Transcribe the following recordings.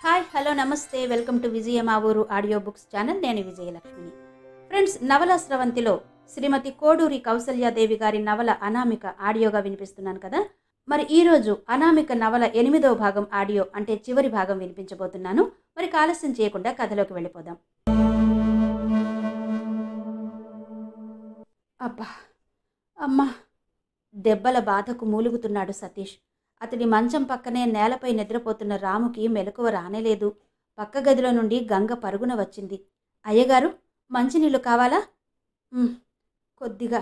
Hi hello నమస్తే welcome to విజయ మా ఊరు ఆడియో బుక్స్ ఛానల్. నేను విజయలక్ష్మిని. ఫ్రెండ్స్, నవల స్రవంతిలో శ్రీమతి కోడూరి కౌసల్యాదేవి గారి నవల అనామిక ఆడియోగా వినిపిస్తున్నాను కదా. మరి ఈరోజు అనామిక నవల 8వ భాగం ఆడియో అంటే చివరి భాగం వినిపించబోతున్నాను. మరి ఆలస్యం చేయకుండా కథలోకి వెళ్ళిపోదాం. అబ్బా అమ్మా, దెబ్బల బాధకు మూలుగుతున్నాడు సతీష్. అతడి మంచం పక్కనే నేలపై నిద్రపోతున్న రాముకి మెలకువ రానేలేదు. పక్క గదిలో నుండి గంగ పరుగున వచ్చింది. అయ్యగారు, మంచినీళ్ళు కావాలా? కొద్దిగా.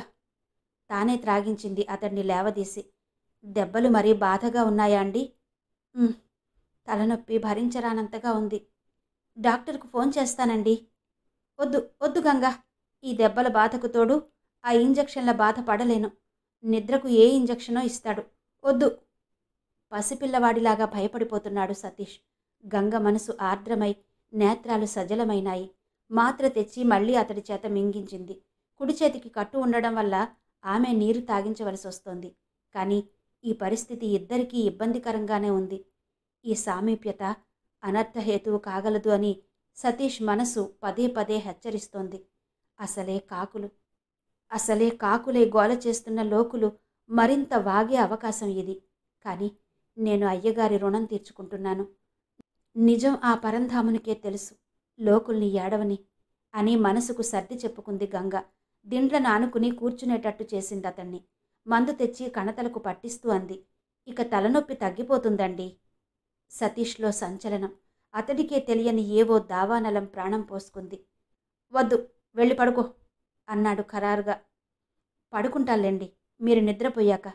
తానే త్రాగించింది అతడిని లేవదీసి. దెబ్బలు మరీ బాధగా ఉన్నాయా అండి? తలనొప్పి భరించరానంతగా ఉంది. డాక్టర్కు ఫోన్ చేస్తానండి. వద్దు వద్దు గంగా, ఈ దెబ్బల బాధకు తోడు ఆ ఇంజక్షన్ల బాధ పడలేను. నిద్రకు ఏ ఇంజక్షనో ఇస్తాడు. వద్దు. పసిపిల్లవాడిలాగా భయపడిపోతున్నాడు సతీష్. గంగ మనసు ఆర్ద్రమై నేత్రాలు సజలమైనాయి. మాత్ర తెచ్చి మళ్లీ అతడి చేత మింగించింది. కుడి చేతికి కట్టు ఉండడం వల్ల ఆమె నీరు తాగించవలసి వస్తోంది. కానీ ఈ పరిస్థితి ఇద్దరికీ ఇబ్బందికరంగానే ఉంది. ఈ సామీప్యత అనర్థహేతువు కాగలదు అని సతీష్ మనసు పదే పదే హెచ్చరిస్తోంది. అసలే కాకులే గోల చేస్తున్న లోకులు మరింత వాగే అవకాశం ఇది. కానీ నేను అయ్యగారి రుణం తీర్చుకుంటున్నాను. నిజం ఆ పరంధామునికే తెలుసు, లోకుల్ని ఏడవని అని మనసుకు సర్ది చెప్పుకుంది గంగ. దిండ్లను ఆనుకుని కూర్చునేటట్టు చేసింది అతన్ని. మందు తెచ్చి కణతలకు పట్టిస్తూ అంది. ఇక తలనొప్పి తగ్గిపోతుందండి. సతీష్లో సంచలనం. అతడికే తెలియని ఏవో దావానలం ప్రాణం పోసుకుంది. వద్దు, వెళ్ళి పడుకో అన్నాడు ఖరారుగా. పడుకుంటాలేండి, మీరు నిద్రపోయాక.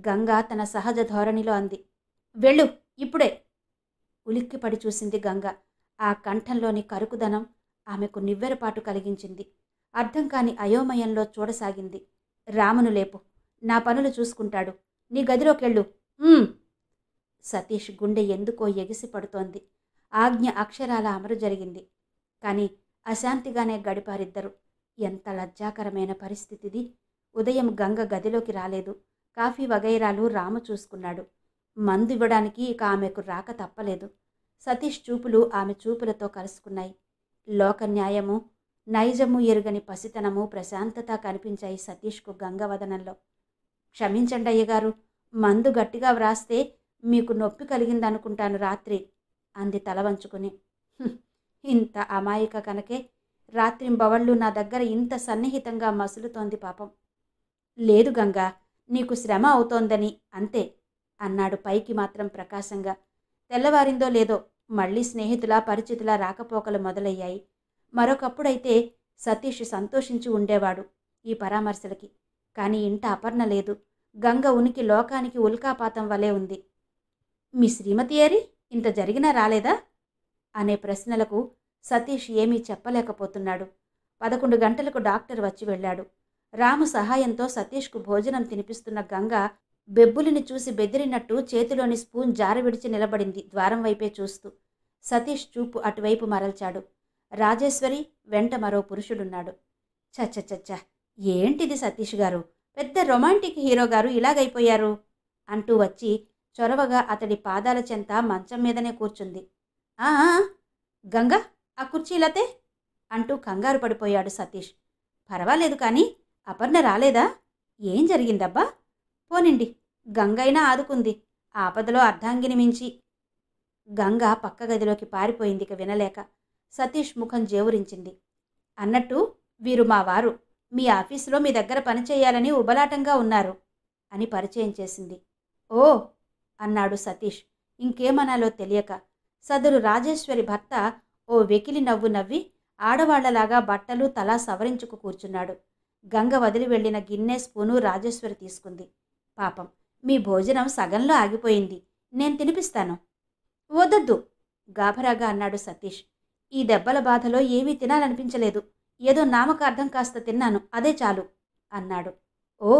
గంగ తన సహజ ధోరణిలో అంది. వెళ్ళు, ఇప్పుడే. ఉలిక్కిపడి చూసింది గంగ. ఆ కంఠంలోని కరుకుదనం ఆమెకు నివ్వెరపాటు కలిగించింది. అర్థం కాని అయోమయంలో చూడసాగింది. రామును లేపు, నా పనులు చూసుకుంటాడు. నీ గదిలోకెళ్ళు. సతీష్ గుండె ఎందుకో ఎగిసి పడుతోంది. ఆజ్ఞ అక్షరాల అమరు జరిగింది. కానీ అశాంతిగానే గడిపారిద్దరు. ఎంత లజ్జాకరమైన పరిస్థితిది. ఉదయం గంగ గదిలోకి రాలేదు. కాఫీ వగైరాలు రాము చూసుకున్నాడు. మందు ఇవ్వడానికి ఇక ఆమెకు రాక తప్పలేదు. సతీష్ చూపులు ఆమె చూపులతో కలుసుకున్నాయి. లోక న్యాయము, నైజము ఎరుగని పసితనము, ప్రశాంతత కనిపించాయి సతీష్కు గంగవదనంలో. క్షమించండి అయ్యగారు, మందు గట్టిగా వ్రాస్తే మీకు నొప్పి కలిగిందనుకుంటాను రాత్రి అంది తల వంచుకుని. ఇంత అమాయక కనుకే రాత్రింబవళ్ళు నా దగ్గర ఇంత సన్నిహితంగా మసులుతోంది పాపం. లేదు గంగా, నీకు శ్రమ అవుతోందని అంతే అన్నాడు పైకి మాత్రం ప్రకాశంగా. తెల్లవారిందో లేదో మళ్లీ స్నేహితుల పరిచితుల రాకపోకలు మొదలయ్యాయి. మరొకప్పుడైతే సతీష్ సంతోషించి ఉండేవాడు ఈ పరామర్శలకి. కానీ ఇంట అపర్ణ లేదు. గంగ ఉనికి లోకానికి ఉల్కాపాతం వలె ఉంది. మీ శ్రీమతి ఏరి ఇంత జరిగినా రాలేదా అనే ప్రశ్నలకు సతీష్ ఏమీ చెప్పలేకపోతున్నాడు. 11 గంటలకు డాక్టర్ వచ్చి వెళ్ళాడు. రాము సహాయంతో సతీష్కు భోజనం తినిపిస్తున్న గంగ బెబ్బులిని చూసి బెదిరినట్టు చేతిలోని స్పూన్ జారవిడిచి నిలబడింది ద్వారం వైపే చూస్తూ. సతీష్ చూపు అటువైపు మరల్చాడు. రాజేశ్వరి వెంట మరో పురుషుడున్నాడు. చచ్చచ్చచ్చ, ఏంటిది సతీష్ గారు, పెద్ద రొమాంటిక్ హీరో గారు ఇలాగైపోయారు అంటూ వచ్చి చొరవగా అతడి పాదాల చెంత మంచం మీదనే కూర్చుంది. ఆ గంగ, ఆ కుర్చీలతే అంటూ కంగారు పడిపోయాడు సతీష్. పర్వాలేదు కానీ అపర్ణ రాలేదా? ఏం జరిగిందబ్బా? పోనిండి, గంగైనా ఆదుకుంది ఆపదలో అర్ధాంగిని మించి. గంగ పక్క గదిలోకి పారిపోయింది ఇక వినలేక. సతీష్ ముఖం జేవురించింది. అన్నట్టు వీరు మా వారు, మీ ఆఫీసులో మీ దగ్గర పనిచేయాలని ఉబలాటంగా ఉన్నారు అని పరిచయం చేసింది. ఓ అన్నాడు సతీష్ ఇంకేమనాలో తెలియక. సదరు రాజేశ్వరి భర్త ఓ వెకిలి నవ్వు నవ్వి ఆడవాళ్లలాగా బట్టలు తలా సవరించుకు కూర్చున్నాడు. గంగ వదిలి వెళ్లిన గిన్నె స్పూను రాజేశ్వరి తీసుకుంది. పాపం, మీ భోజనం సగంలో ఆగిపోయింది, నేను తినిపిస్తాను. వద్దొద్దు గాభరాగా అన్నాడు సతీష్. ఈ దెబ్బల బాధలో ఏమీ తినాలనిపించలేదు. ఏదో నామకార్థం కాస్త తిన్నాను, అదే చాలు అన్నాడు. ఓ,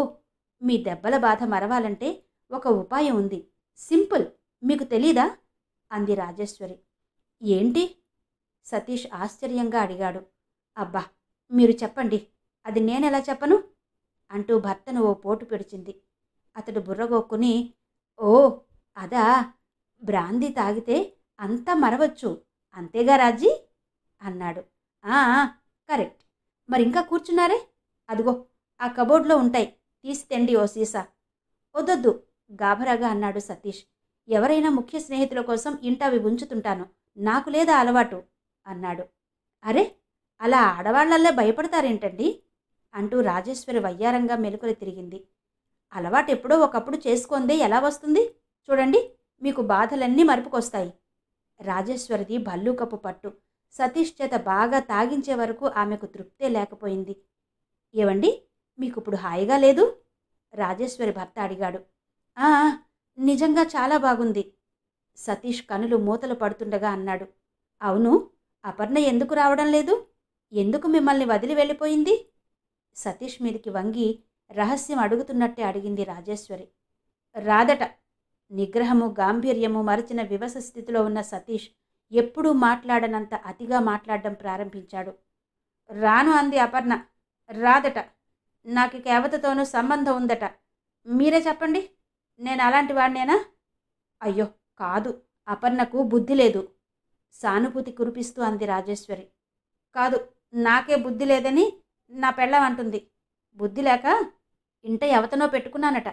మీ దెబ్బల బాధ మరవాలంటే ఒక ఉపాయం ఉంది, సింపుల్, మీకు తెలీదా అంది రాజేశ్వరి. ఏంటి? సతీష్ ఆశ్చర్యంగా అడిగాడు. అబ్బా, మీరు చెప్పండి, అది నేనెలా చెప్పను అంటూ భర్తను ఓ పోటు పిడిచింది. అతడు బుర్రగొక్కుని, ఓ అదా, బ్రాందీ తాగితే అంతా మరవచ్చు, అంతేగా రాజీ అన్నాడు. ఆ కరెక్ట్. మరింకా కూర్చున్నారే? అదిగో ఆ కబోర్డ్లో ఉంటాయి, తీసి తెండి ఓ సీసా. వద్దొద్దు గాభరాగా అన్నాడు సతీష్. ఎవరైనా ముఖ్య స్నేహితుల కోసం ఇంట అవి ఉంచుతుంటాను, నాకు లేదా అలవాటు అన్నాడు. అరే, అలా ఆడవాళ్లల్లే భయపడతారేంటండి అంటూ రాజేశ్వరి వయ్యారంగా మెలుకలు తిరిగింది. అలవాటు ఎప్పుడో ఒకప్పుడు చేసుకుందే ఎలా వస్తుంది? చూడండి, మీకు బాధలన్నీ మరుపుకొస్తాయి. రాజేశ్వరిది భల్లూకపు పట్టు. సతీష్ చేత బాగా తాగించే వరకు ఆమెకు తృప్తే లేకపోయింది. ఏవండి, మీకిప్పుడు హాయిగా లేదు? రాజేశ్వరి భర్త అడిగాడు. ఆ నిజంగా చాలా బాగుంది, సతీష్ కనులు మూతలు పడుతుండగా అన్నాడు. అవును, అపర్ణ ఎందుకు రావడం లేదు? ఎందుకు మిమ్మల్ని వదిలి వెళ్ళిపోయింది? సతీష్ మీదికి వంగి రహస్యం అడుగుతున్నట్టే అడిగింది రాజేశ్వరి. రాదట. నిగ్రహము గాంభీర్యము మరచిన వివస స్థితిలో ఉన్న సతీష్ ఎప్పుడూ మాట్లాడనంత అతిగా మాట్లాడడం ప్రారంభించాడు. రాను అంది అపర్ణ. రాదట. నాకు కేవతతోనూ సంబంధం ఉందట. మీరే చెప్పండి, నేను అలాంటి వాడినేనా? అయ్యో కాదు, అపర్ణకు బుద్ధి లేదు, సానుభూతి కురిపిస్తూ అంది రాజేశ్వరి. కాదు, నాకే బుద్ధి లేదని నా పెళ్ళం అంటుంది. బుద్ధి లేక ఇంట ఎవతనో పెట్టుకున్నానట.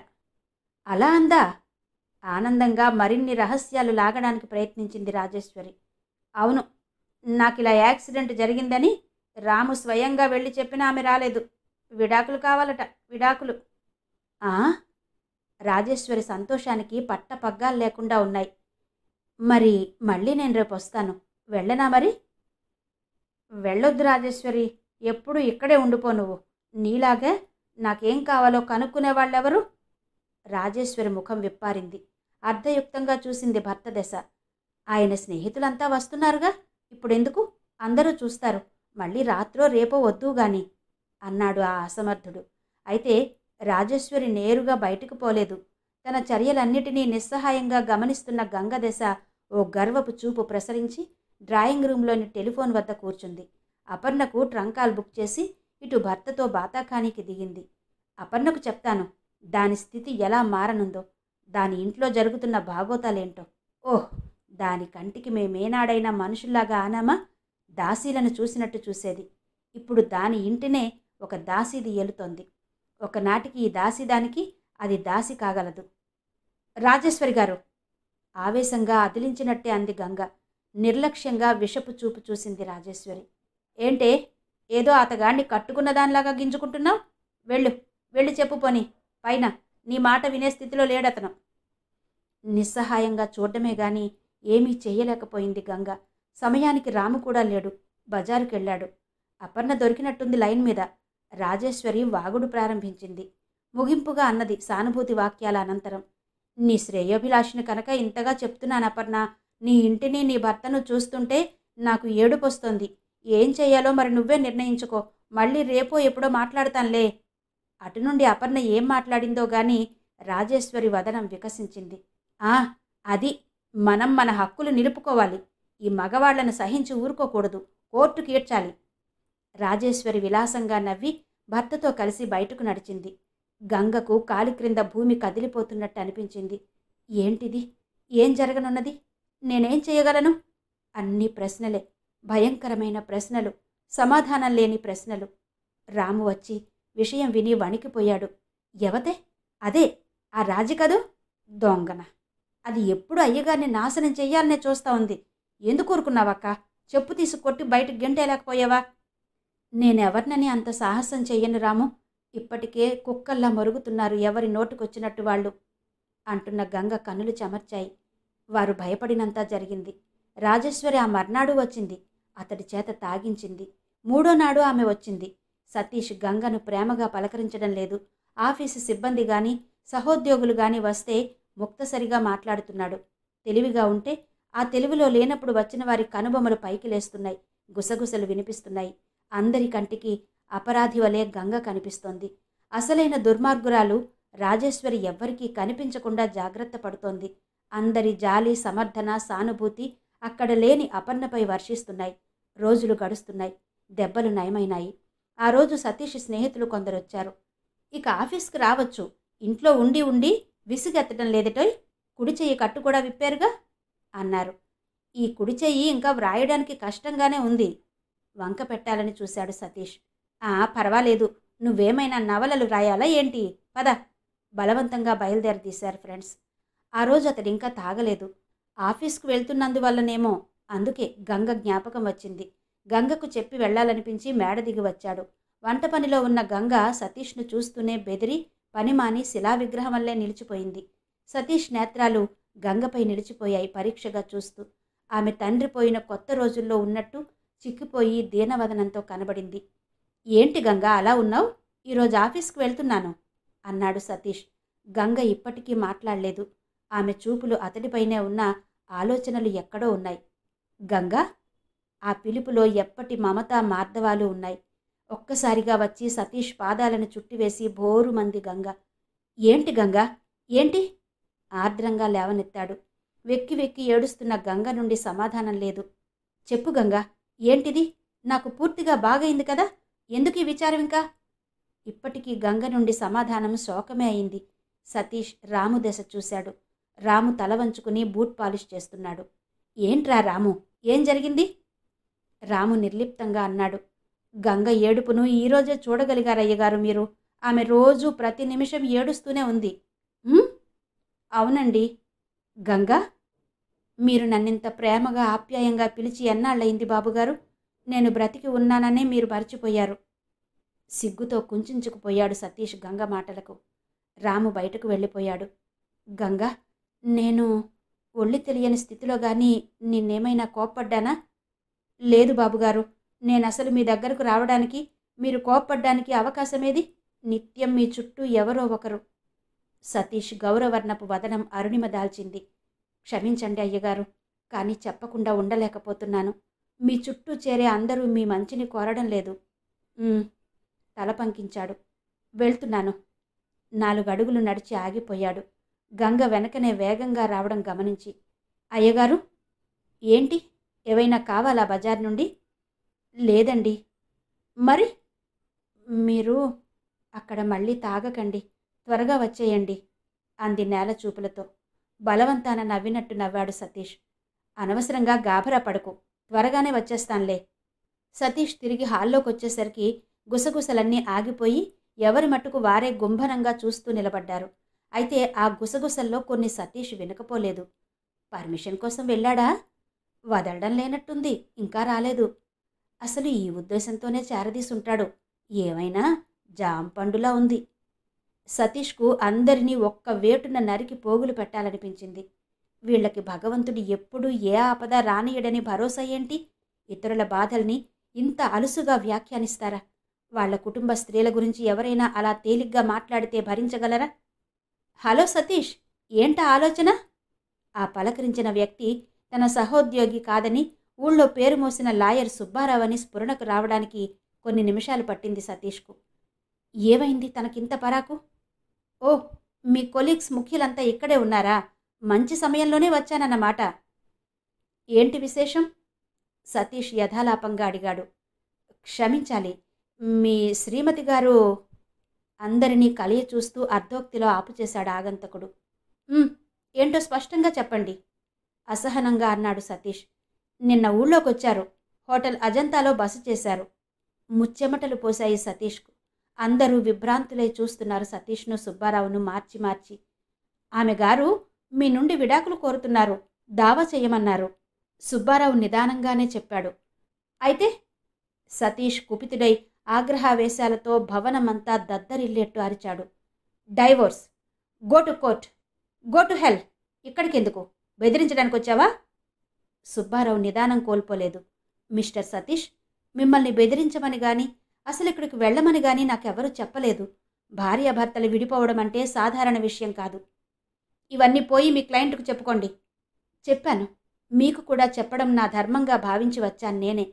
అలా అందా? ఆనందంగా మరిన్ని రహస్యాలు లాగడానికి ప్రయత్నించింది రాజేశ్వరి. అవును, నాకిలా యాక్సిడెంట్ జరిగిందని రాము స్వయంగా వెళ్ళి చెప్పినా ఆమె రాలేదు. విడాకులు కావాలట, విడాకులు. ఆ రాజేశ్వరి సంతోషానికి పట్టపగ్గాలు లేకుండా ఉన్నాయి. మరి మళ్ళీ నేను రేపు వస్తాను, వెళ్ళనా మరి? వెళ్ళొద్దు రాజేశ్వరి, ఎప్పుడు ఇక్కడే ఉండిపో నువ్వు. నీలాగే నాకేం కావాలో కనుక్కునే వాళ్ళెవరు? రాజేశ్వరి ముఖం విప్పారింది. అర్ధయుక్తంగా చూసింది భర్త దశ. ఆయన స్నేహితులంతా వస్తున్నారుగా, ఇప్పుడెందుకు? అందరూ చూస్తారు, మళ్ళీ రాత్రో రేపో వద్దు గాని అన్నాడు ఆ అసమర్థుడు. అయితే రాజేశ్వరి నేరుగా బయటకు పోలేదు. తన చర్యలన్నిటినీ నిస్సహాయంగా గమనిస్తున్న గంగదశ ఓ గర్వపు చూపు ప్రసరించి డ్రాయింగ్ రూంలోని టెలిఫోన్ వద్ద కూర్చుంది. అపర్ణకు ట్రంకాల్ బుక్ చేసి ఇటు భర్తతో బాతాఖానీకి దిగింది. అపర్ణకు చెప్తాను దాని స్థితి ఎలా మారనుందో, దాని ఇంట్లో జరుగుతున్న బాగోతాలేంటో. ఓహ్, దాని కంటికి మేమేనాడైనా మనుషుల్లాగా ఆనామా? దాసీలను చూసినట్టు చూసేది. ఇప్పుడు దాని ఇంటినే ఒక దాసీది ఏలుతోంది. ఒకనాటికి ఈ దాసీదానికి అది దాసి కాగలదు. రాజేశ్వరి గారు, ఆవేశంగా అదిలించినట్టే అంది గంగ. నిర్లక్ష్యంగా విషపు చూపు చూసింది రాజేశ్వరి. ఏంటే, ఏదో అతగాడిని కట్టుకున్న దానిలాగా గింజుకుంటున్నావు? వెళ్ళి చెప్పు పోని, పైన నీ మాట వినే స్థితిలో లేడతను. నిస్సహాయంగా చూడడమే గాని ఏమీ చెయ్యలేకపోయింది గంగ. సమయానికి రాము కూడా లేడు, బజారుకెళ్ళాడు. అపర్ణ దొరికినట్టుంది లైన్ మీద. రాజేశ్వరి వాగుడు ప్రారంభించింది. ముగింపుగా అన్నది సానుభూతి వాక్యాల అనంతరం. నీ శ్రేయోభిలాషిని కనుక ఇంతగా చెప్తున్నాను అపర్ణ. నీ ఇంటిని నీ భర్తను చూస్తుంటే నాకు ఏడుపొస్తోంది. ఏం చెయ్యాలో మరి నువ్వే నిర్ణయించుకో. మళ్ళీ రేపో ఎప్పుడో మాట్లాడతానులే. అటు నుండి అపర్ణ ఏం మాట్లాడిందో గాని రాజేశ్వరి వదనం వికసించింది. అది మనం మన హక్కులు నిలుపుకోవాలి. ఈ మగవాళ్లను సహించి ఊరుకోకూడదు, కోర్టుకి ఈడ్చాలి. రాజేశ్వరి విలాసంగా నవ్వి భర్తతో కలిసి బయటకు నడిచింది. గంగకు కాలి క్రింద భూమి కదిలిపోతున్నట్టు అనిపించింది. ఏంటిది? ఏం జరగనున్నది? నేనేం చేయగలను? అన్ని ప్రశ్నలే, భయంకరమైన ప్రశ్నలు, సమాధానం లేని ప్రశ్నలు. రాము వచ్చి విషయం విని వణికిపోయాడు. ఎవతే? అదే ఆ రాజి కదూ? దొంగన! అది ఎప్పుడు అయ్యగారిని నాశనం చెయ్యాలనే చూస్తా ఉంది. ఎందుకు ఊరుకున్నావక్క? చెప్పు తీసి కొట్టి బయటకు గెంటేలేకపోయావా? నేనెవర్నని అంత సాహసం చెయ్యను రాము. ఇప్పటికే కుక్కల్లా మరుగుతున్నారు ఎవరి నోటికొచ్చినట్టు వాళ్ళు అంటున్న గంగ కన్నులు చెమర్చాయి. వారు భయపడినంత జరిగింది. రాజేశ్వరి ఆ మర్నాడు వచ్చింది. అతడి చేత తాగించింది. మూడో నాడు ఆమె వచ్చింది. సతీష్ గంగను ప్రేమగా పలకరించడం లేదు. ఆఫీసు సిబ్బంది గాని సహోద్యోగులు గాని వస్తే ముక్తసరిగా మాట్లాడుతున్నాడు. తెలివిగా ఉంటే ఆ తెలివిలో లేనప్పుడు వచ్చిన వారి కనుబొమ్మలు పైకి లేస్తున్నాయి. గుసగుసలు వినిపిస్తున్నాయి. అందరి కంటికి అపరాధి వలె గంగ కనిపిస్తోంది. అసలైన దుర్మార్గురాలు రాజేశ్వరి ఎవ్వరికీ కనిపించకుండా జాగ్రత్త పడుతోంది. అందరి జాలి, సమర్థన, సానుభూతి అక్కడ లేని అపర్ణపై వర్షిస్తున్నాయి. రోజులు గడుస్తున్నాయి. దెబ్బలు నయమైనాయి. ఆ రోజు సతీష్ స్నేహితులు కొందరొచ్చారు. ఇక ఆఫీస్కి రావచ్చు, ఇంట్లో ఉండి ఉండి విసుగెత్తడం లేదటోయ్, కుడి చెయ్యి కట్టు కూడా విప్పారుగా అన్నారు. ఈ కుడి చెయ్యి ఇంకా వ్రాయడానికి కష్టంగానే ఉంది. వంక పెట్టాలని చూశాడు సతీష్. పర్వాలేదు, నువ్వేమైనా నవలలు రాయాలా ఏంటి? పద. బలవంతంగా బయలుదేరదీశారు ఫ్రెండ్స్. ఆ రోజు అతడింకా తాగలేదు. ఆఫీస్కు వెళ్తున్నందువల్లనేమో, అందుకే గంగ జ్ఞాపకం వచ్చింది. గంగకు చెప్పి వెళ్లాలనిపించి మేడ దిగి వచ్చాడు. వంట పనిలో ఉన్న గంగ సతీష్ను చూస్తూనే బెదిరి పనిమాని శిలా విగ్రహం వల్లే నిలిచిపోయింది. సతీష్ నేత్రాలు గంగపై నిలిచిపోయాయి పరీక్షగా చూస్తూ. ఆమె తండ్రి పోయిన కొత్త రోజుల్లో ఉన్నట్టు చిక్కిపోయి దీనవదనంతో కనబడింది. ఏంటి గంగ అలా ఉన్నావు? ఈరోజు ఆఫీస్కి వెళ్తున్నాను అన్నాడు సతీష్. గంగ ఇప్పటికీ మాట్లాడలేదు. ఆమె చూపులు అతడిపైనే ఉన్న ఆలోచనలు ఎక్కడో ఉన్నాయి. గంగా? ఆ పిలుపులో ఎప్పటి మమతా మార్ధవాలు ఉన్నాయి. ఒక్కసారిగా వచ్చి సతీష్ పాదాలను చుట్టివేసి బోరుమంది గంగ. ఏంటి గంగా, ఏంటి? ఆర్ద్రంగా లేవనెత్తాడు. వెక్కి వెక్కి ఏడుస్తున్న గంగ నుండి సమాధానం లేదు. చెప్పు గంగా, ఏంటిది? నాకు పూర్తిగా బాగైంది కదా, ఎందుకు ఈ విచారం ఇంకా? ఇప్పటికీ గంగ నుండి సమాధానం శోకమే అయింది. సతీష్ రాము దశ చూశాడు. రాము తల వంచుకుని బూట్ పాలిష్ చేస్తున్నాడు. ఏంట్రా రాము, ఏం జరిగింది? రాము నిర్లిప్తంగా అన్నాడు. గంగ ఏడుపును ఈరోజే చూడగలిగారయ్యగారు మీరు. ఆమె రోజూ ప్రతి నిమిషం ఏడుస్తూనే ఉంది. అవునండి. గంగా, మీరు నన్నింత ప్రేమగా ఆప్యాయంగా పిలిచి ఎన్నాళ్ళయింది బాబుగారు? నేను బ్రతికి ఉన్నాననే మీరు మర్చిపోయారు. సిగ్గుతో కుంచుకుపోయాడు సతీష్ గంగ మాటలకు. రాము బయటకు వెళ్ళిపోయాడు. గంగా, నేను ఒళ్ళి తెలియని స్థితిలో గానీ నిన్నేమైనా కోప్పడ్డానా? లేదు బాబుగారు, నేనసలు మీ దగ్గరకు రావడానికి, మీరు కోప్పడ్డానికి అవకాశమేది? నిత్యం మీ చుట్టూ ఎవరో ఒకరు. సతీష్ గౌరవర్ణపు వదనం అరుణిమ దాల్చింది. క్షమించండి అయ్యగారు, కానీ చెప్పకుండా ఉండలేకపోతున్నాను. మీ చుట్టూ చేరే అందరూ మీ మంచిని కోరడం లేదు. తల పంకించాడు. వెళ్తున్నాను. 4 అడుగులు నడిచి ఆగిపోయాడు. గంగ వెనకనే వేగంగా రావడం గమనించి, అయ్యగారు, ఏంటి, ఏవైనా కావాలా బజార్ నుండి? లేదండి. మరి? మీరు అక్కడ మళ్ళీ తాగకండి, త్వరగా వచ్చేయండి అంది నేల చూపులతో. బలవంతాన నవ్వినట్టు నవ్వాడు సతీష్. అనవసరంగా గాభరా పడకు, త్వరగానే వచ్చేస్తాన్లే. సతీష్ తిరిగి హాల్లోకి వచ్చేసరికి గుసగుసలన్నీ ఆగిపోయి ఎవరి మట్టుకు వారే గుంభనంగా చూస్తూ నిలబడ్డారు. అయితే ఆ గుసగుసల్లో కొన్ని సతీష్ వినకపోలేదు. పర్మిషన్ కోసం వెళ్ళాడా? వదలడం లేనట్టుంది, ఇంకా రాలేదు. అసలు ఈ ఉద్దేశంతోనే చేరదీసుంటాడు. ఏమైనా జాంపండులా ఉంది. సతీష్కు అందరినీ ఒక్క వేటున నరికి పోగులు పెట్టాలనిపించింది. వీళ్లకి భగవంతుడు ఎప్పుడూ ఏ ఆపద రానియడని భరోసా ఏంటి? ఇతరుల బాధల్ని ఇంత అలుసుగా వ్యాఖ్యానిస్తారా? వాళ్ల కుటుంబ స్త్రీల గురించి ఎవరైనా అలా తేలిగ్గా మాట్లాడితే భరించగలరా? హలో సతీష్, ఏంటా ఆలోచన? ఆ పలకరించిన వ్యక్తి తన సహోద్యోగి కాదని ఊళ్ళో పేరు మోసిన లాయర్ సుబ్బారావని స్ఫురణకు రావడానికి కొన్ని నిమిషాలు పట్టింది సతీష్కు. ఏమైంది తనకింత పరాకు? ఓ, మీ కొలీగ్స్ ముఖ్యులంతా ఇక్కడే ఉన్నారా? మంచి సమయంలోనే వచ్చానన్నమాట. ఏంటి విశేషం? సతీష్ యథాలాపంగా అడిగాడు. క్షమించాలి, మీ శ్రీమతి గారు. అందరినీ కలియ చూస్తూ అర్ధోక్తిలో ఆపుచేశాడు ఆగంతకుడు. ఏంటో స్పష్టంగా చెప్పండి అసహనంగా అన్నాడు సతీష్. నిన్న ఊళ్ళోకొచ్చారు. హోటల్ అజంతాలో బస చేశారు. ముచ్చెమటలు పోశాయి సతీష్కు. అందరూ విభ్రాంతులై చూస్తున్నారు సతీష్ను సుబ్బారావును మార్చి మార్చి. ఆమె గారు మీ నుండి విడాకులు కోరుతున్నారు, దావా చెయ్యమన్నారు. సుబ్బారావు నిదానంగానే చెప్పాడు. అయితే? సతీష్ కుపితుడై ఆగ్రహావేశాలతో భవనమంతా దద్దరిల్లేట్టు అరిచాడు. Divorce! Go to court! Go to hell! ఇక్కడికెందుకు? బెదిరించడానికి వచ్చావా? సుబ్బారావు నిదానం కోల్పోలేదు. మిస్టర్ సతీష్, మిమ్మల్ని బెదిరించమని గాని, అసలు ఇక్కడికి వెళ్ళమని గాని నాకెవరూ చెప్పలేదు. భార్యాభర్తలు విడిపోవడం అంటే సాధారణ విషయం కాదు. ఇవన్నీ పోయి మీ క్లయింట్కు చెప్పుకోండి. చెప్పాను. మీకు కూడా చెప్పడం నా ధర్మంగా భావించి వచ్చాను నేనే.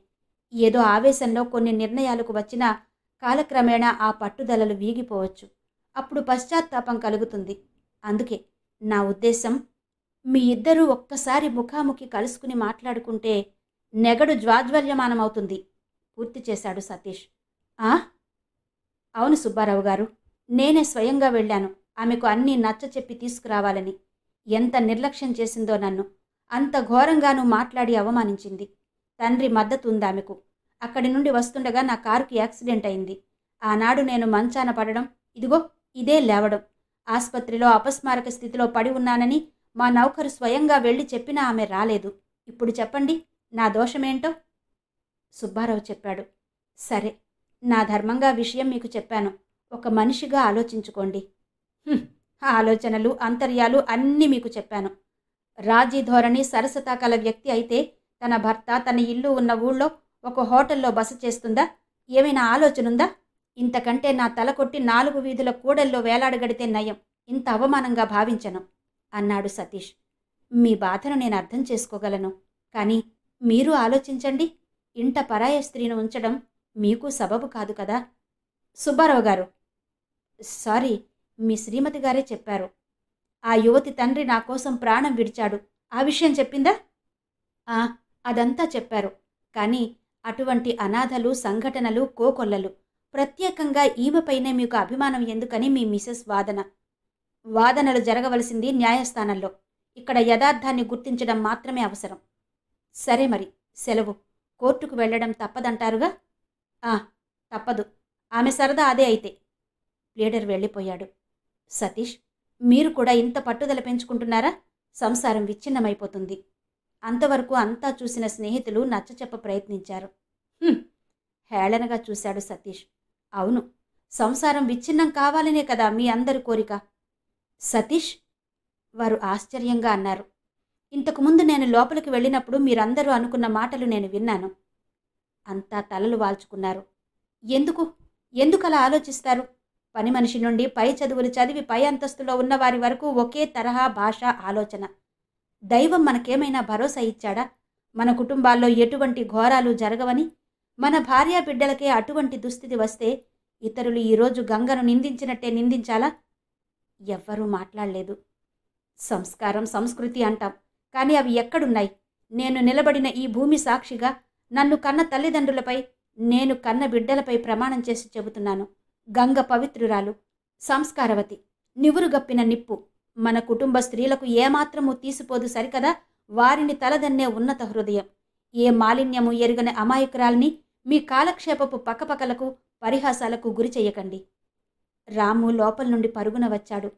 ఏదో ఆవేశంలో కొన్ని నిర్ణయాలకు వచ్చినా కాలక్రమేణా ఆ పట్టుదలలు వీగిపోవచ్చు. అప్పుడు పశ్చాత్తాపం కలుగుతుంది. అందుకే నా ఉద్దేశం, మీ ఇద్దరూ ఒక్కసారి ముఖాముఖి కలుసుకుని మాట్లాడుకుంటే నెగడు జ్వాజ్వల్యమానమవుతుంది పూర్తి చేశాడు సతీష్. అవును సుబ్బారావు గారు, నేనే స్వయంగా వెళ్ళాను ఆమెకు అన్నీ నచ్చ చెప్పి తీసుకురావాలని. ఎంత నిర్లక్ష్యం చేసిందో నన్ను. అంత ఘోరంగానూ మాట్లాడి అవమానించింది. తండ్రి మద్దతు ఉందామెకు. అక్కడి నుండి వస్తుండగా నా కారుకి యాక్సిడెంట్ అయింది. ఆనాడు నేను మంచాన పడడం, ఇదిగో ఇదే లేవడం. ఆస్పత్రిలో అపస్మారక స్థితిలో పడి ఉన్నానని మా నౌకరు స్వయంగా వెళ్ళి చెప్పినా ఆమె రాలేదు. ఇప్పుడు చెప్పండి, నా దోషమేంటో? సుబ్బారావు చెప్పాడు. సరే, నా ధర్మంగా విషయం మీకు చెప్పాను. ఒక మనిషిగా ఆలోచించుకోండి. ఆలోచనలు, అంతర్యాలు అన్నీ మీకు చెప్పాను. రాజీ ధోరణి, సరసత కల వ్యక్తి అయితే తన భర్త తన ఇల్లు ఉన్న ఊళ్ళో ఒక హోటల్లో బస చేస్తుందా? ఏమైనా ఆలోచనుందా? ఇంతకంటే నా తల కొట్టి 4 వీధుల కూడల్లో వేలాడగడితే నయం. ఇంత అవమానంగా భావించను అన్నాడు సతీష్. మీ బాధను నేను అర్థం చేసుకోగలను. కానీ మీరు ఆలోచించండి. ఇంట పరాయ స్త్రీని ఉంచడం మీకు సబబు కాదు కదా. సుబ్బారావు గారు, సారీ, మీ శ్రీమతి గారే చెప్పారు. ఆ యువతి తండ్రి నా కోసం ప్రాణం విడిచాడు. ఆ విషయం చెప్పిందా? అదంతా చెప్పారు. కానీ అటువంటి అనాథలు, సంఘటనలు, కోకొల్లలు. ప్రత్యేకంగా ఈమెపైనే మీకు అభిమానం ఎందుకని మీ మిసెస్ వాదన. వాదనలు జరగవలసింది న్యాయస్థానంలో. ఇక్కడ యథార్థాన్ని గుర్తించడం మాత్రమే అవసరం. సరే మరి, సెలవు. కోర్టుకు వెళ్లడం తప్పదంటారుగా? తప్పదు. ఆమె సరదా అదే అయితే. ప్లీడర్ వెళ్ళిపోయాడు. సతీష్, మీరు కూడా ఇంత పట్టుదల పెంచుకుంటున్నారా? సంసారం విచ్ఛిన్నమైపోతుంది. అంతవరకు అంతా చూసిన స్నేహితులు నచ్చచెప్ప ప్రయత్నించారు. హేళనగా చూశాడు సతీష్. అవును, సంసారం విచ్ఛిన్నం కావాలనే కదా మీ అందరి కోరిక. సతీష్, వారు ఆశ్చర్యంగా అన్నారు. ఇంతకుముందు నేను లోపలికి వెళ్ళినప్పుడు మీరందరూ అనుకున్న మాటలు నేను విన్నాను. అంతా తలలు వాల్చుకున్నారు. ఎందుకలా ఆలోచిస్తారు? పని మనిషి నుండి పై చదువులు చదివి పై అంతస్తులో ఉన్నవారి వరకు ఒకే తరహా భాష, ఆలోచన. దైవం మనకేమైనా భరోసా ఇచ్చాడా? మన కుటుంబాల్లో ఎటువంటి ఘోరాలు జరగవని? మన భార్యా బిడ్డలకే అటువంటి దుస్థితి వస్తే ఇతరులు ఈరోజు గంగను నిందించినట్టే నిందించాలా? ఎవ్వరూ మాట్లాడలేదు. సంస్కారం, సంస్కృతి అంటాం, కానీ అవి ఎక్కడున్నాయి? నేను నిలబడిన ఈ భూమి సాక్షిగా నన్ను కన్న తల్లిదండ్రులపై, నేను కన్న బిడ్డలపై ప్రమాణం చేసి చెబుతున్నాను. గంగ పవిత్రురాలు, సంస్కారవతి, నివురుగప్పిన నిప్పు. మన కుటుంబ స్త్రీలకు ఏమాత్రమూ తీసిపోదు సరికదా వారిని తలదన్నే ఉన్నత హృదయం. ఏ మాలిన్యము ఎరుగని అమాయకురాల్ని మీ కాలక్షేపపు పకపకలకు, పరిహాసాలకు గురి చెయ్యకండి. రాము లోపల నుండి పరుగున వచ్చాడు.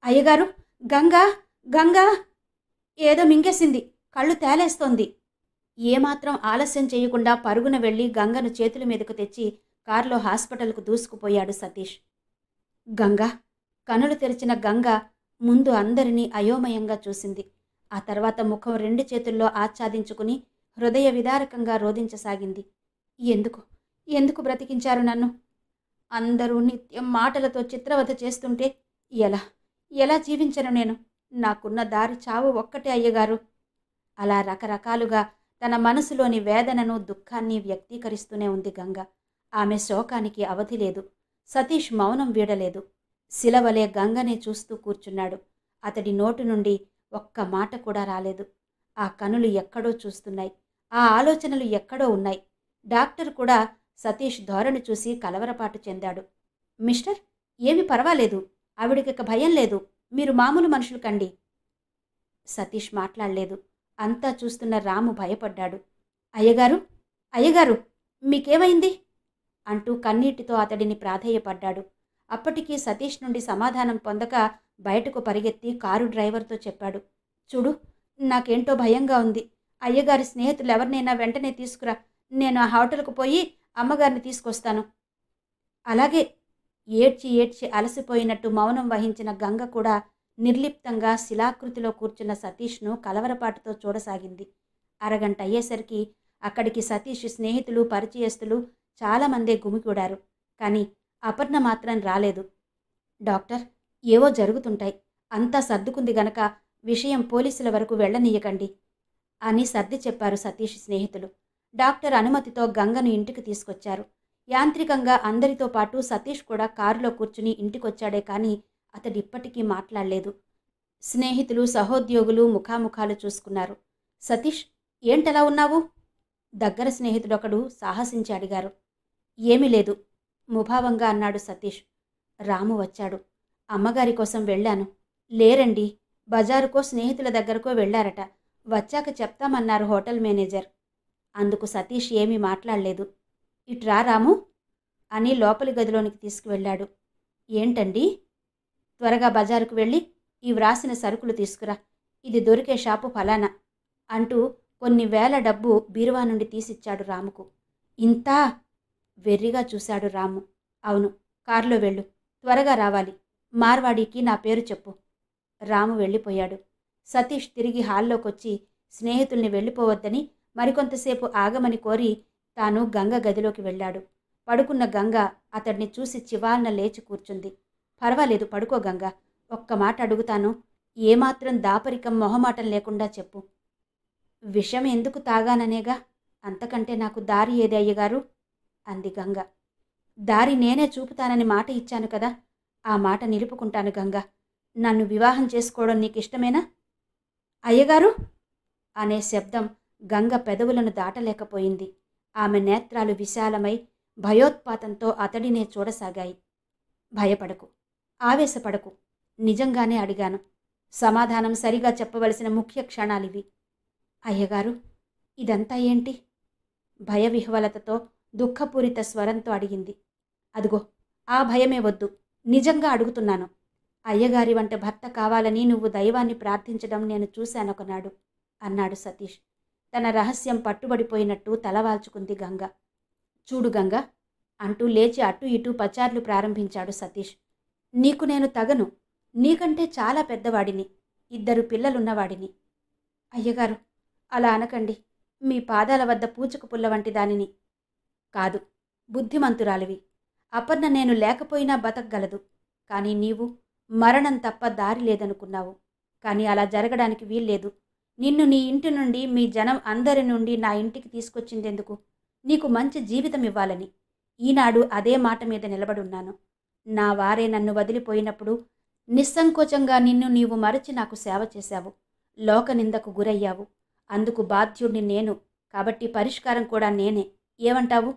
అయ్యగారు, గంగా, గంగా! ఏదో మింగేసింది, కళ్ళు తేలేస్తోంది. ఏమాత్రం ఆలస్యం చేయకుండా పరుగున వెళ్ళి గంగను చేతుల మీదకు తెచ్చి కారులో హాస్పిటల్కు దూసుకుపోయాడు సతీష్. గంగా! కనులు తెరిచిన గంగ ముందు అందరినీ అయోమయంగా చూసింది. ఆ తర్వాత ముఖం 2 చేతుల్లో ఆచ్ఛాదించుకుని హృదయ విదారకంగా రోధించసాగింది. ఎందుకు బ్రతికించారు నన్ను? అందరూ నిత్యం మాటలతో చిత్రవధ చేస్తుంటే ఎలా జీవించను నేను? నాకున్న దారి చావు ఒక్కటే అయ్యగారు. అలా రకరకాలుగా తన మనసులోని వేదనను, దుఃఖాన్ని వ్యక్తీకరిస్తూనే ఉంది గంగ. ఆమె శోకానికి అవధి లేదు. సతీష్ మౌనం వీడలేదు. శిలవలే గంగనే చూస్తూ కూర్చున్నాడు. అతడి నోటి నుండి ఒక్క మాట కూడా రాలేదు. ఆ కనులు ఎక్కడో చూస్తున్నాయి. ఆ ఆలోచనలు ఎక్కడో ఉన్నాయి. డాక్టర్ కూడా సతీష్ ధోరణి చూసి కలవరపాటు చెందాడు. మిస్టర్, ఏమి పర్వాలేదు, ఆవిడికిక భయం లేదు, మీరు మామూలు మనుషులు కండి. సతీష్ మాట్లాడలేదు. అంతా చూస్తున్న రాము భయపడ్డాడు. అయ్యగారు, మీకేమైంది అంటూ కన్నీటితో అతడిని ప్రాధేయపడ్డాడు. అప్పటికీ సతీష్ నుండి సమాధానం పొందక బయటకు పరిగెత్తి కారు డ్రైవర్తో చెప్పాడు. చూడు, నాకేంటో భయంగా ఉంది. అయ్యగారి స్నేహితులు ఎవరినైనా వెంటనే తీసుకురా. నేను ఆ హోటల్కు పోయి అమ్మగారిని తీసుకొస్తాను. అలాగే. ఏడ్చి అలసిపోయినట్టు మౌనం వహించిన గంగ కూడా నిర్లిప్తంగా శిలాకృతిలో కూర్చున్న సతీష్ను కలవరపాటుతో చూడసాగింది. అరగంట అయ్యేసరికి అక్కడికి సతీష్ స్నేహితులు, పరిచయస్తులు చాలామందే గుమికూడారు. కానీ అపర్ణ మాత్రం రాలేదు. డాక్టర్, ఏవో జరుగుతుంటాయి, అంతా సర్దుకుంది గనక విషయం పోలీసుల వరకు వెళ్ళనీయకండి అని సర్ది చెప్పారు సతీష్ స్నేహితులు. డాక్టర్ అనుమతితో గంగను ఇంటికి తీసుకొచ్చారు. యాంత్రికంగా అందరితో పాటు సతీష్ కూడా కారులో కూర్చుని ఇంటికొచ్చాడే కానీ అతడిప్పటికీ మాట్లాడలేదు. స్నేహితులు, సహోద్యోగులు ముఖాముఖాలు చూసుకున్నారు. సతీష్, ఏంటలా ఉన్నావు? దగ్గర స్నేహితుడొకడు సాహసించి అడిగారు. ఏమీ లేదు, ముభావంగా అన్నాడు సతీష్. రాము వచ్చాడు. అమ్మగారి కోసం వెళ్ళాను. లేరండి, బజారుకో స్నేహితుల దగ్గరకో వెళ్లారట. వచ్చాక చెప్తామన్నారు హోటల్ మేనేజర్. అందుకు సతీష్ ఏమీ మాట్లాడలేదు. ఇట్రా రాము అని లోపలి గదిలోనికి తీసుకువెళ్ళాడు. ఏంటండి? త్వరగా బజారుకు వెళ్ళి ఈ వ్రాసిన సరుకులు తీసుకురా, ఇది దొరికే షాపు ఫలానా అంటూ కొన్ని వేల డబ్బు బీరువా నుండి తీసిచ్చాడు రాముకు. ఇంతా? వెర్రిగా చూశాడు రాము. అవును, కారులో వెళ్ళు, త్వరగా రావాలి. మార్వాడికి నా పేరు చెప్పు. రాము వెళ్ళిపోయాడు. సతీష్ తిరిగి హాల్లోకొచ్చి స్నేహితుల్ని వెళ్ళిపోవద్దని మరికొంతసేపు ఆగమని కోరి తాను గంగ గదిలోకి వెళ్ళాడు. పడుకున్న గంగ అతడిని చూసి చివాల్న లేచి కూర్చుంది. పర్వాలేదు, పడుకో గంగ. ఒక్క మాట అడుగుతాను, ఏమాత్రం దాపరికం మొహమాటం లేకుండా చెప్పు. విషం ఎందుకు తాగాననేగా, అంతకంటే నాకు దారి ఏది అయ్యగారు? అంది గంగ. దారి నేనే చూపుతానని మాట ఇచ్చాను కదా, ఆ మాట నిలుపుకుంటాను గంగ. నన్ను వివాహం చేసుకోవడం నీకిష్టమేనా? అయ్యగారు అనే శబ్దం గంగ పెదవులను దాటలేకపోయింది. ఆమె నేత్రాలు విశాలమై భయోత్పాతంతో అతడినే చూడసాగాయి. భయపడకు, ఆవేశపడకు, నిజంగానే అడిగాను. సమాధానం సరిగా చెప్పవలసిన ముఖ్య క్షణాలివి. అయ్యగారు, ఇదంతా ఏంటి? భయవిహ్వలతతో దుఃఖపూరిత స్వరంతో అడిగింది. అదిగో, ఆ భయమే వద్దు, నిజంగా అడుగుతున్నాను. అయ్యగారి వంటి భర్త కావాలని నువ్వు దైవాన్ని ప్రార్థించడం నేను చూశానొకనాడు అన్నాడు సతీష్. తన రహస్యం పట్టుబడిపోయినట్టు తలవాల్చుకుంది గంగ. చూడు గంగ అంటూ లేచి అటు ఇటు పచార్లు ప్రారంభించాడు సతీష్. నీకు నేను తగను, నీకంటే చాలా పెద్దవాడిని, 2 పిల్లలున్నవాడిని. అయ్యగారు, అలా అనకండి. మీ పాదాల వద్ద పూచుకు పుల్ల వంటి దానిని. కాదు, బుద్ధిమంతురాలివి. అపర్ణ నేను లేకపోయినా బతకగలదు. కానీ నీవు మరణం తప్ప దారి లేదనుకున్నావు. కానీ అలా జరగడానికి వీల్లేదు. నిన్ను నీ ఇంటి నుండి, మీ జనం అందరి నుండి నా ఇంటికి తీసుకొచ్చిందెందుకు? నీకు మంచి జీవితం ఇవ్వాలని. ఈనాడు అదే మాట మీద నిలబడున్నాను. నా వారే నన్ను వదిలిపోయినప్పుడు నిస్సంకోచంగా నిన్ను నీవు మరచి నాకు సేవ చేశావు. లోకనిందకు గురయ్యావు. అందుకు బాధ్యుడిని నేను, కాబట్టి పరిష్కారం కూడా నేనే. ఏమంటావు?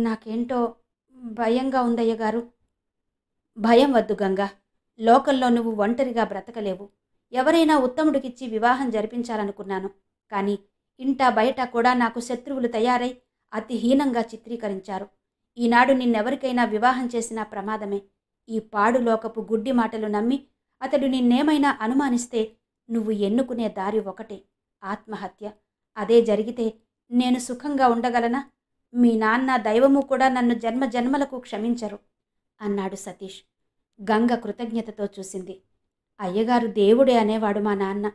నాకేంటో భయంగా ఉందయ్యగారు. భయం వద్దు గంగా. లోకంలో నువ్వు ఒంటరిగా బ్రతకలేవు. ఎవరైనా ఉత్తముడికిచ్చి వివాహం జరిపించాలనుకున్నాను. కానీ ఇంటా బయట కూడా నాకు శత్రువులు తయారై అతి హీనంగా చిత్రీకరించారు. ఈనాడు నిన్నెవరికైనా వివాహం చేసినా ప్రమాదమే. ఈ పాడులోకపు గుడ్డి మాటలు నమ్మి అతడు నిన్నేమైనా అనుమానిస్తే నువ్వు ఎన్నుకునే దారి ఒకటే, ఆత్మహత్య. అదే జరిగితే నేను సుఖంగా ఉండగలనా? మీ నాన్న, దైవము కూడా నన్ను జన్మ జన్మలకు క్షమించరు అన్నాడు సతీష్. గంగ కృతజ్ఞతతో చూసింది. అయ్యగారు దేవుడే అనేవాడు మా నాన్న.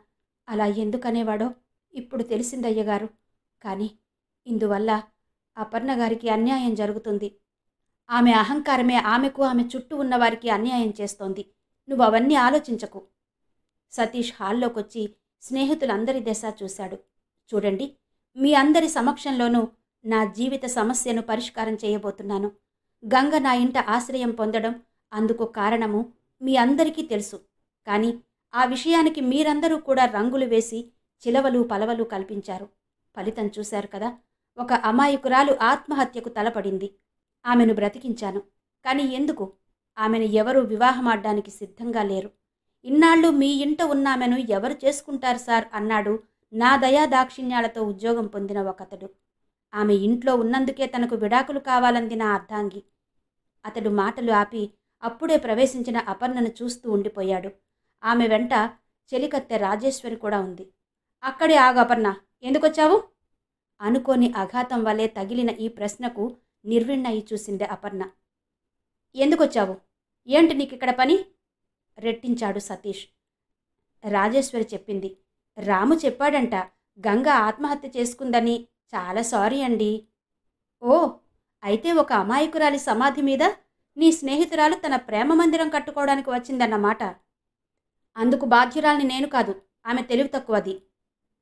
అలా ఎందుకనేవాడో ఇప్పుడు తెలిసిందయ్యగారు. కానీ ఇందువల్ల అపర్ణగారికి అన్యాయం జరుగుతుంది. ఆమె అహంకారమే ఆమెకు, ఆమె చుట్టూ ఉన్నవారికి అన్యాయం చేస్తోంది. నువ్వు అవన్నీ ఆలోచించకు. సతీష్ హాల్లోకొచ్చి స్నేహితులందరి దశ చూశాడు. చూడండి, మీ అందరి సమక్షంలోనూ నా జీవిత సమస్యను పరిష్కారం చేయబోతున్నాను. గంగ నా ఇంట ఆశ్రయం పొందడం అందుకు కారణము మీ అందరికీ తెలుసు. కానీ ఆ విషయానికి మీరందరూ కూడా రంగులు వేసి చిలవలు పలవలు కల్పించారు. ఫలితం చూశారు కదా. ఒక అమాయకురాలు ఆత్మహత్యకు తలపడింది. ఆమెను బ్రతికించాను. కానీ ఎందుకు? ఆమెను ఎవరూ వివాహమాడ్డానికి సిద్ధంగా లేరు. ఇన్నాళ్ళు మీ ఇంట ఉన్నామెను ఎవరు చేసుకుంటారు సార్ అన్నాడు నా దయా దాక్షిణ్యాలతో ఉద్యోగం పొందిన ఒకతడు. ఆమె ఇంట్లో ఉన్నందుకే తనకు విడాకులు కావాలంది నా అర్ధాంగి. అతడు మాటలు ఆపి అప్పుడే ప్రవేశించిన అపర్ణను చూస్తూ ఉండిపోయాడు. ఆమె వెంట చెలికత్తె రాజేశ్వరి కూడా ఉంది. అక్కడే ఆగు అపర్ణ, ఎందుకొచ్చావు? అనుకోని అఘాతం వలె తగిలిన ఈ ప్రశ్నకు నిర్విణ్ణయి చూసిందే అపర్ణ. ఎందుకొచ్చావు? ఏంటి నీకిక్కడ పని? రెట్టించాడు సతీష్. రాజేశ్వరి చెప్పింది. రాము చెప్పాడంట గంగ ఆత్మహత్య చేసుకుందని. చాలా సారీ అండి. ఓ, అయితే ఒక అమాయకురాలి సమాధి మీద నీ స్నేహితురాలు తన ప్రేమ మందిరం కట్టుకోవడానికి వచ్చిందన్నమాట. అందుకు బాధ్యురాల్ని నేను కాదు, ఆమె తెలివి తక్కువది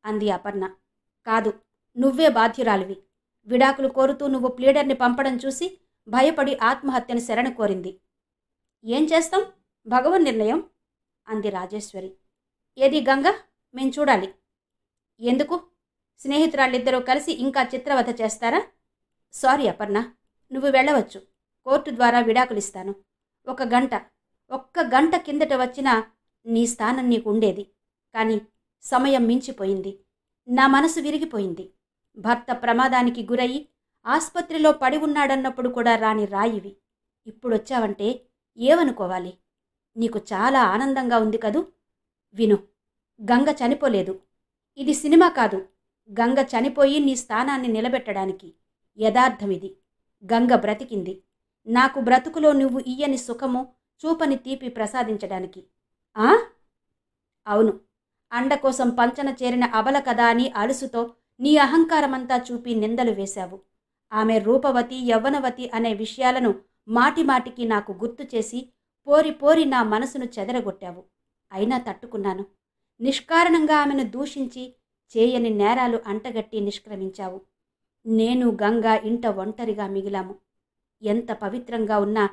అంది అపర్ణ. కాదు, నువ్వే బాధ్యురాలివి. విడాకులు కోరుతూ నువ్వు ప్లీడర్ని పంపడం చూసి భయపడి ఆత్మహత్యను శరణ కోరింది. ఏం చేస్తాం, భగవన్ నిర్ణయం అంది రాజేశ్వరి. ఏది గంగ? మేం చూడాలి. ఎందుకు? స్నేహితురాళ్ళిద్దరూ కలిసి ఇంకా చిత్రవధ చేస్తారా? సారీ అపర్ణ, నువ్వు వెళ్ళవచ్చు. కోర్టు ద్వారా విడాకులిస్తాను. ఒక్క గంట కిందట వచ్చినా నీ స్థానం నీకు ఉండేది. కానీ సమయం మించిపోయింది. నా మనసు విరిగిపోయింది. భర్త ప్రమాదానికి గురయి ఆస్పత్రిలో పడి ఉన్నాడన్నప్పుడు కూడా రాని రాయివి ఇప్పుడొచ్చావంటే ఏమనుకోవాలి? నీకు చాలా ఆనందంగా ఉంది కదూ? విను, గంగ చనిపోలేదు. ఇది సినిమా కాదు. గంగ చనిపోయి నీ స్థానాన్ని నిలబెట్టడానికి. యథార్థమిది. గంగ బ్రతికింది. నాకు బ్రతుకులో నువ్వు ఇయ్యని సుఖము, చూపని తీపి ప్రసాదించడానికి. ఆ? అవును. అండ కోసం పంచన చేరిన అబల కదా అని అలుసుతో నీ అహంకారమంతా చూపి నిందలు వేశావు. ఆమె రూపవతి, యవ్వనవతి అనే విషయాలను మాటిమాటికి నాకు గుర్తు చేసి పోరి పోరి నా మనసును చెదరగొట్టావు. అయినా తట్టుకున్నాను. నిష్కారణంగా ఆమెను దూషించి చేయని నేరాలు అంటగట్టి నిష్క్రమించావు. నేను గంగ ఇంట ఒంటరిగా మిగిలాము. ఎంత పవిత్రంగా ఉన్నా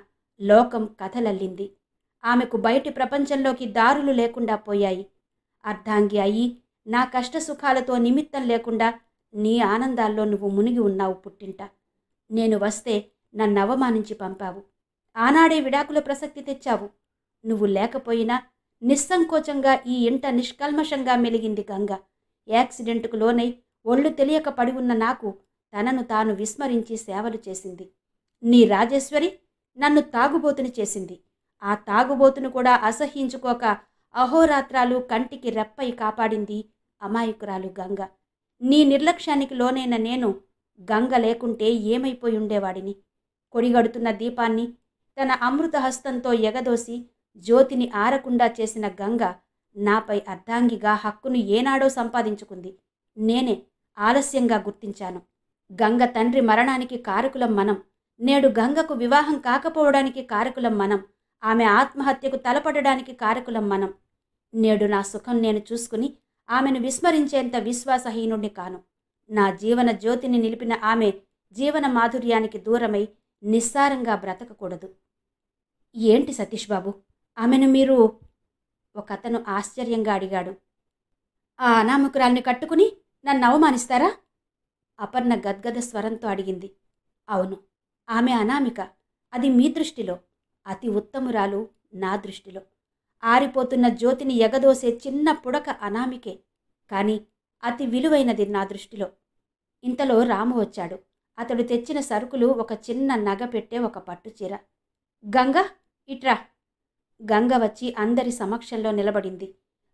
లోకం కథలల్లింది. ఆమెకు బయటి ప్రపంచంలోకి దారులు లేకుండా పోయాయి. అర్ధాంగి అయి నా కష్టసుఖాలతో నిమిత్తం లేకుండా నీ ఆనందాల్లో నువ్వు మునిగి ఉన్నావు పుట్టింట. నేను వస్తే నన్ను అవమానించి పంపావు. ఆనాడే విడాకుల ప్రసక్తి తెచ్చావు. నువ్వు లేకపోయినా నిస్సంకోచంగా ఈ ఇంట నిష్కల్మషంగా మెలిగింది గంగ. యాక్సిడెంటుకు లోనై ఒళ్ళు తెలియక పడి ఉన్న నాకు తనను తాను విస్మరించి సేవలు చేసింది. నీ రాజేశ్వరి నన్ను తాగుబోతుని చేసింది. ఆ తాగుబోతును కూడా అసహ్యించుకోక అహోరాత్రాలు కంటికి రెప్పై కాపాడింది అమాయకురాలు గంగ. నీ నిర్లక్ష్యానికి లోనైన నేను గంగ లేకుంటే ఏమైపోయి ఉండేవాడిని? కొడిగడుతున్న దీపాన్ని తన అమృత హస్తంతో ఎగదోసి జ్యోతిని ఆరకుండా చేసిన గంగ నాపై అర్ధాంగిగా హక్కును ఏనాడో సంపాదించుకుంది. నేనే ఆలస్యంగా గుర్తించాను. గంగ తండ్రి మరణానికి కారకులం మనం. నేడు గంగకు వివాహం కాకపోవడానికి కారకులం మనం. ఆమె ఆత్మహత్యకు తలపడడానికి కారకులం మనం. నేడు నా సుఖం నేను చూసుకుని ఆమెను విస్మరించేంత విశ్వాసహీనుణ్ణి కాను. నా జీవన జ్యోతిని నిలిపిన ఆమె జీవన మాధుర్యానికి దూరమై నిస్సారంగా బ్రతకకూడదు. ఏంటి సతీష్ బాబు, ఆమెను మీరు? ఒకతను ఆశ్చర్యంగా అడిగాడు. ఆ అనామకురాల్ని కట్టుకుని నన్ను అవమానిస్తారా? అపర్ణ గద్గద స్వరంతో అడిగింది. అవును, ఆమె అనామిక. అది మీ దృష్టిలో. అతి ఉత్తమురాలు నా దృష్టిలో. ఆరిపోతున్న జ్యోతిని ఎగదోసే చిన్న పుడక అనామికే. కానీ అతి విలువైనది నా దృష్టిలో. ఇంతలో రాము వచ్చాడు. అతడు తెచ్చిన సరుకులు ఒక చిన్న నగ పెట్టే ఒక పట్టుచీర. గంగ, ఇట్రా. గంగ వచ్చి అందరి సమక్షంలో నిలబడింది.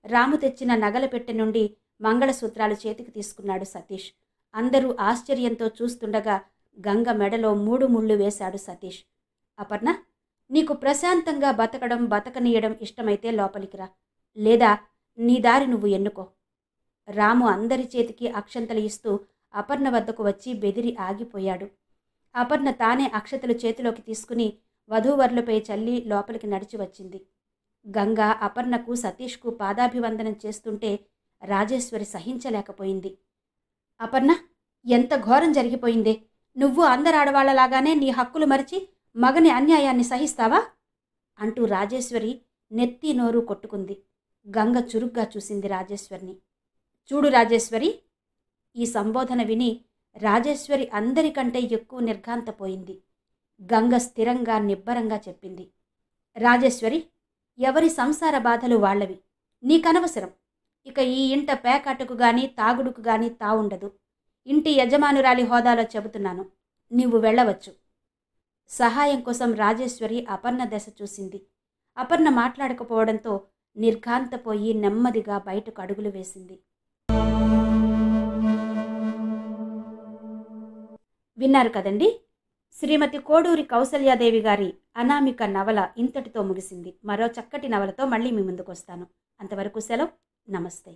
రాము తెచ్చిన నగల పెట్టె నుండి మంగళసూత్రాలు చేతికి తీసుకున్నాడు సతీష్. అందరూ ఆశ్చర్యంతో చూస్తుండగా గంగ మెడలో 3 ముళ్ళు వేశాడు సతీష్. అపర్ణ, నీకు ప్రశాంతంగా బతకనీయడం ఇష్టమైతే లోపలికి రా, లేదా నీ దారి నువ్వు ఎన్నుకో. రాము అందరి చేతికి అక్షంతలు ఇస్తూ అపర్ణ వద్దకు వచ్చి బెదిరి ఆగిపోయాడు. అపర్ణ తానే అక్షతలు చేతిలోకి తీసుకుని వధూవరులపై చల్లి లోపలికి నడిచి వచ్చింది. గంగ అపర్ణకు సతీష్కు పాదాభివందనం చేస్తుంటే రాజేశ్వరి సహించలేకపోయింది. అపర్ణ, ఎంత ఘోరం జరిగిపోయిందే! నువ్వు అందరు ఆడవాళ్లలాగానే నీ హక్కులు మరిచి మగని అన్యాయాన్ని సహిస్తావా? అంటూ రాజేశ్వరి నెత్తి నోరు కొట్టుకుంది. గంగ చురుగ్గా చూసింది రాజేశ్వరిని. చూడు రాజేశ్వరి. ఈ సంబోధన విని రాజేశ్వరి అందరికంటే ఎక్కువ నిర్ఘాంతపోయింది. గంగ స్థిరంగా నిబ్బరంగా చెప్పింది. రాజేశ్వరి, ఎవరి సంసార బాధలు వాళ్లవి. నీకనవసరం. ఇక ఈ ఇంట పేకాటకు గాని తాగుడుకు గాని తావుండదు. ఇంటి యజమానురాలి హోదాలో చెబుతున్నాను. నీవు వెళ్ళవచ్చు. సహాయం కోసం రాజేశ్వరి అపర్ణ దశ చూసింది. అపర్ణ మాట్లాడకపోవడంతో నిర్ఘాంతపోయి నెమ్మదిగా బయటకు అడుగులు వేసింది. విన్నారు కదండి. శ్రీమతి కోడూరి కౌసల్యాదేవి గారి అనామిక నవల ఇంతటితో ముగిసింది. మరో చక్కటి నవలతో మళ్ళీ మీ ముందుకు వస్తాను. అంతవరకు సెలవు. నమస్తే.